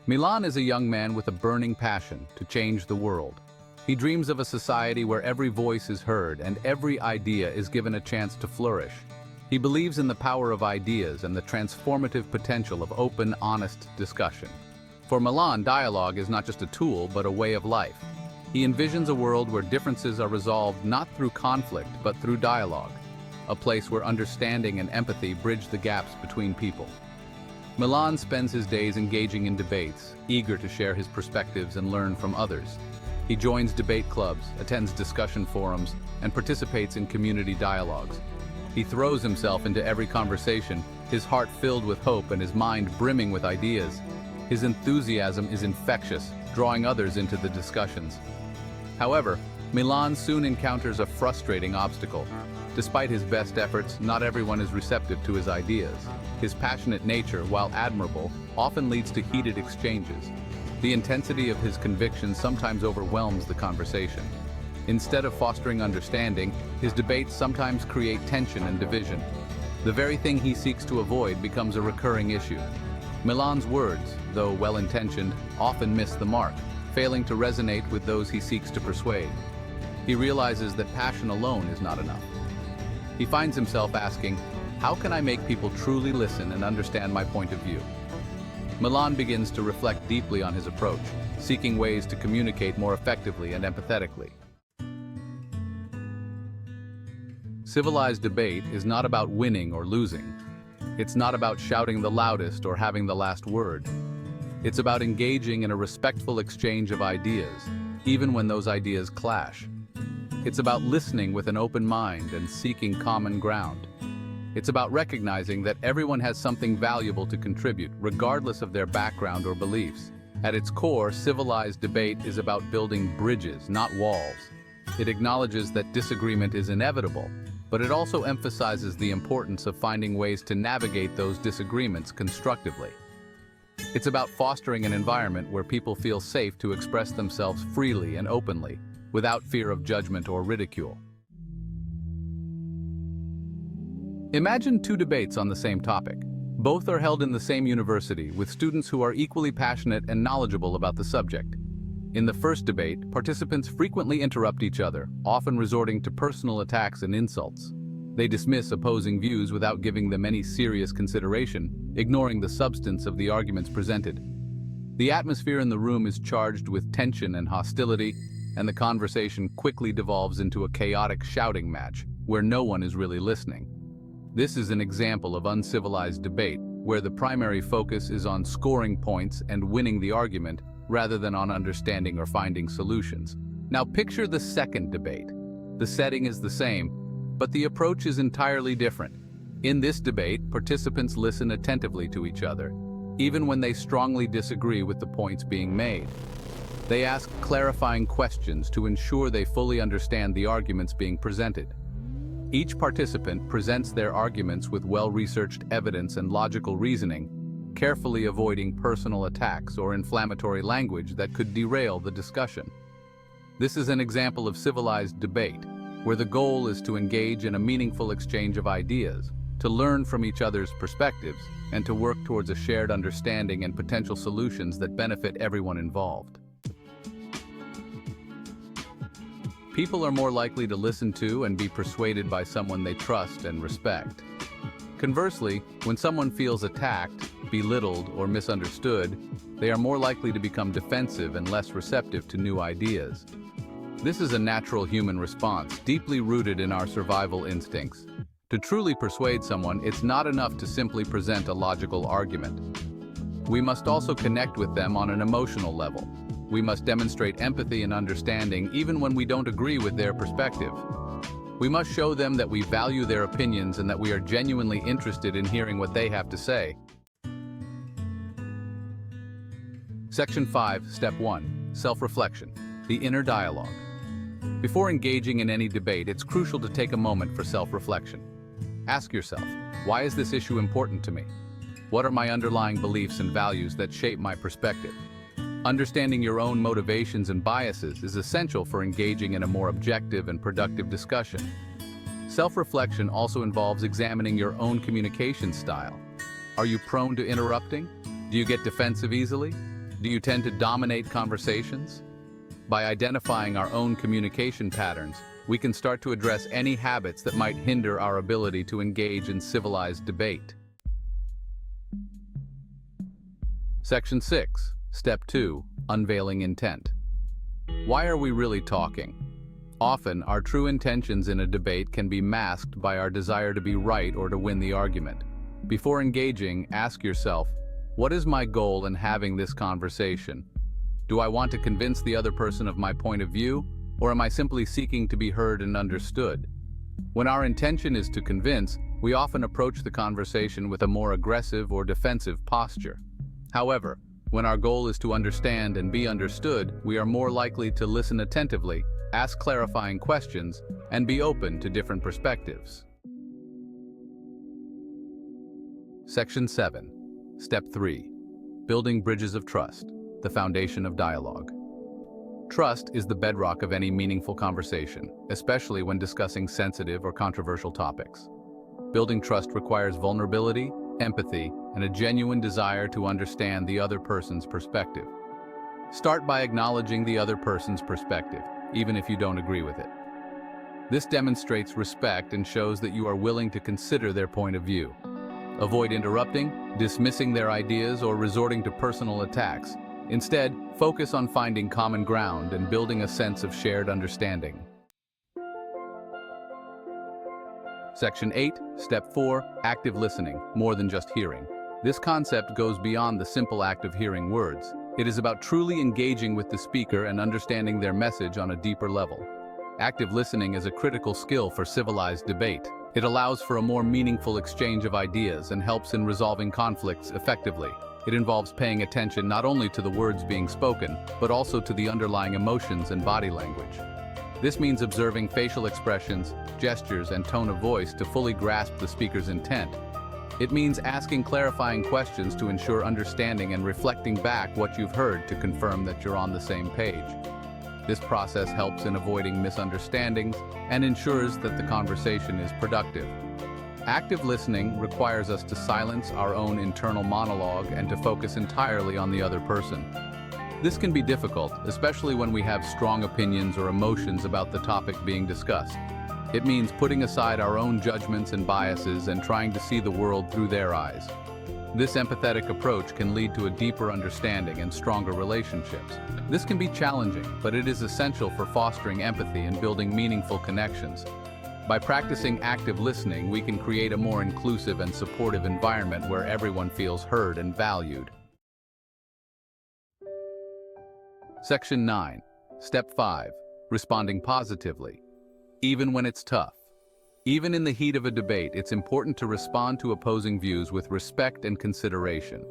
Milan is a young man with a burning passion to change the world. He dreams of a society where every voice is heard and every idea is given a chance to flourish. He believes in the power of ideas and the transformative potential of open, honest discussion. For Milan, dialogue is not just a tool, but a way of life. He envisions a world where differences are resolved not through conflict, but through dialogue, a place where understanding and empathy bridge the gaps between people. Milan spends his days engaging in debates, eager to share his perspectives and learn from others. He joins debate clubs, attends discussion forums, and participates in community dialogues. He throws himself into every conversation, his heart filled with hope and his mind brimming with ideas. His enthusiasm is infectious, drawing others into the discussions. However, Milan soon encounters a frustrating obstacle. Despite his best efforts, not everyone is receptive to his ideas. His passionate nature, while admirable, often leads to heated exchanges. The intensity of his convictions sometimes overwhelms the conversation. Instead of fostering understanding, his debates sometimes create tension and division. The very thing he seeks to avoid becomes a recurring issue. Milan's words, though well-intentioned, often miss the mark, failing to resonate with those he seeks to persuade. He realizes that passion alone is not enough. He finds himself asking, how can I make people truly listen and understand my point of view? Milan begins to reflect deeply on his approach, seeking ways to communicate more effectively and empathetically. Civilized debate is not about winning or losing. It's not about shouting the loudest or having the last word. It's about engaging in a respectful exchange of ideas, even when those ideas clash. It's about listening with an open mind and seeking common ground. It's about recognizing that everyone has something valuable to contribute, regardless of their background or beliefs. At its core, civilized debate is about building bridges, not walls. It acknowledges that disagreement is inevitable, but it also emphasizes the importance of finding ways to navigate those disagreements constructively. It's about fostering an environment where people feel safe to express themselves freely and openly, without fear of judgment or ridicule. Imagine two debates on the same topic. Both are held in the same university, with students who are equally passionate and knowledgeable about the subject. In the first debate, participants frequently interrupt each other, often resorting to personal attacks and insults. They dismiss opposing views without giving them any serious consideration, ignoring the substance of the arguments presented. The atmosphere in the room is charged with tension and hostility, and the conversation quickly devolves into a chaotic shouting match, where no one is really listening. This is an example of uncivilized debate, where the primary focus is on scoring points and winning the argument, rather than on understanding or finding solutions. Now picture the second debate. The setting is the same, but the approach is entirely different. In this debate, participants listen attentively to each other, even when they strongly disagree with the points being made. They ask clarifying questions to ensure they fully understand the arguments being presented. Each participant presents their arguments with well-researched evidence and logical reasoning, carefully avoiding personal attacks or inflammatory language that could derail the discussion. This is an example of civilized debate, where the goal is to engage in a meaningful exchange of ideas, to learn from each other's perspectives, and to work towards a shared understanding and potential solutions that benefit everyone involved. People are more likely to listen to and be persuaded by someone they trust and respect. Conversely, when someone feels attacked, belittled, or misunderstood, they are more likely to become defensive and less receptive to new ideas. This is a natural human response, deeply rooted in our survival instincts. To truly persuade someone, it's not enough to simply present a logical argument. We must also connect with them on an emotional level. We must demonstrate empathy and understanding even when we don't agree with their perspective. We must show them that we value their opinions and that we are genuinely interested in hearing what they have to say. Section 5, Step 1, Self-Reflection, the inner dialogue. Before engaging in any debate, it's crucial to take a moment for self-reflection. Ask yourself, why is this issue important to me? What are my underlying beliefs and values that shape my perspective? Understanding your own motivations and biases is essential for engaging in a more objective and productive discussion. Self-reflection also involves examining your own communication style. Are you prone to interrupting? Do you get defensive easily? Do you tend to dominate conversations? By identifying our own communication patterns, we can start to address any habits that might hinder our ability to engage in civilized debate. Section 6, Step 2, Unveiling Intent. Why are we really talking? Often, our true intentions in a debate can be masked by our desire to be right or to win the argument. Before engaging, ask yourself, what is my goal in having this conversation? Do I want to convince the other person of my point of view, or am I simply seeking to be heard and understood? When our intention is to convince, we often approach the conversation with a more aggressive or defensive posture. However, when our goal is to understand and be understood, we are more likely to listen attentively, ask clarifying questions, and be open to different perspectives. Section 7. Step 3. Building bridges of trust, the foundation of dialogue. Trust is the bedrock of any meaningful conversation, especially when discussing sensitive or controversial topics. Building trust requires vulnerability, empathy, and a genuine desire to understand the other person's perspective. Start by acknowledging the other person's perspective, even if you don't agree with it. This demonstrates respect and shows that you are willing to consider their point of view. Avoid interrupting, dismissing their ideas, or resorting to personal attacks. Instead, focus on finding common ground and building a sense of shared understanding. Section 8, Step 4, Active Listening, more than just hearing. This concept goes beyond the simple act of hearing words. It is about truly engaging with the speaker and understanding their message on a deeper level. Active listening is a critical skill for civilized debate. It allows for a more meaningful exchange of ideas and helps in resolving conflicts effectively. It involves paying attention not only to the words being spoken, but also to the underlying emotions and body language. This means observing facial expressions, gestures, and tone of voice to fully grasp the speaker's intent. It means asking clarifying questions to ensure understanding and reflecting back what you've heard to confirm that you're on the same page. This process helps in avoiding misunderstandings and ensures that the conversation is productive. Active listening requires us to silence our own internal monologue and to focus entirely on the other person. This can be difficult, especially when we have strong opinions or emotions about the topic being discussed. It means putting aside our own judgments and biases and trying to see the world through their eyes. This empathetic approach can lead to a deeper understanding and stronger relationships. This can be challenging, but it is essential for fostering empathy and building meaningful connections. By practicing active listening, we can create a more inclusive and supportive environment where everyone feels heard and valued. Section 9. Step 5. Responding positively. Even when it's tough. Even in the heat of a debate, it's important to respond to opposing views with respect and consideration.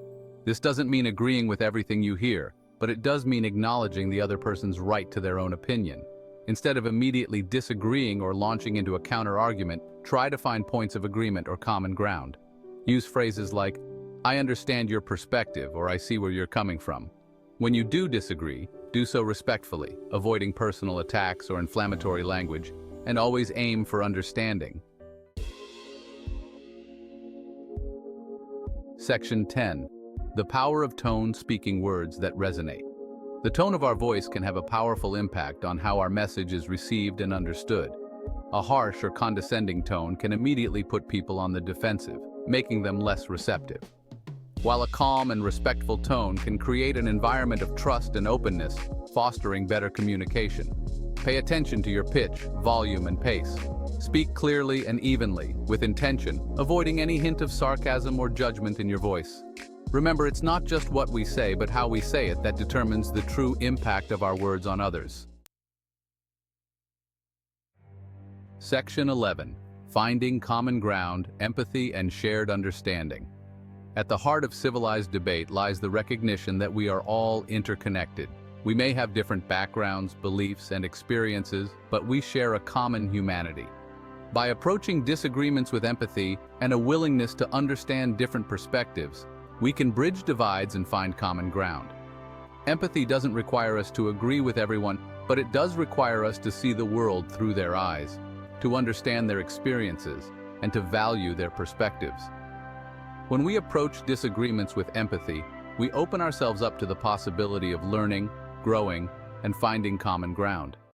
This doesn't mean agreeing with everything you hear, but it does mean acknowledging the other person's right to their own opinion. Instead of immediately disagreeing or launching into a counter-argument, try to find points of agreement or common ground. Use phrases like, "I understand your perspective," or "I see where you're coming from." When you do disagree, do so respectfully, avoiding personal attacks or inflammatory language, and always aim for understanding. Section 10. The power of tone, speaking words that resonate. The tone of our voice can have a powerful impact on how our message is received and understood. A harsh or condescending tone can immediately put people on the defensive, making them less receptive. While a calm and respectful tone can create an environment of trust and openness, fostering better communication. Pay attention to your pitch, volume, and pace. Speak clearly and evenly, with intention, avoiding any hint of sarcasm or judgment in your voice. Remember, it's not just what we say, but how we say it that determines the true impact of our words on others. Section 11. Finding common ground, empathy, and shared understanding. At the heart of civilized debate lies the recognition that we are all interconnected. We may have different backgrounds, beliefs, and experiences, but we share a common humanity. By approaching disagreements with empathy and a willingness to understand different perspectives, we can bridge divides and find common ground. Empathy doesn't require us to agree with everyone, but it does require us to see the world through their eyes, to understand their experiences, and to value their perspectives. When we approach disagreements with empathy, we open ourselves up to the possibility of learning, growing, and finding common ground.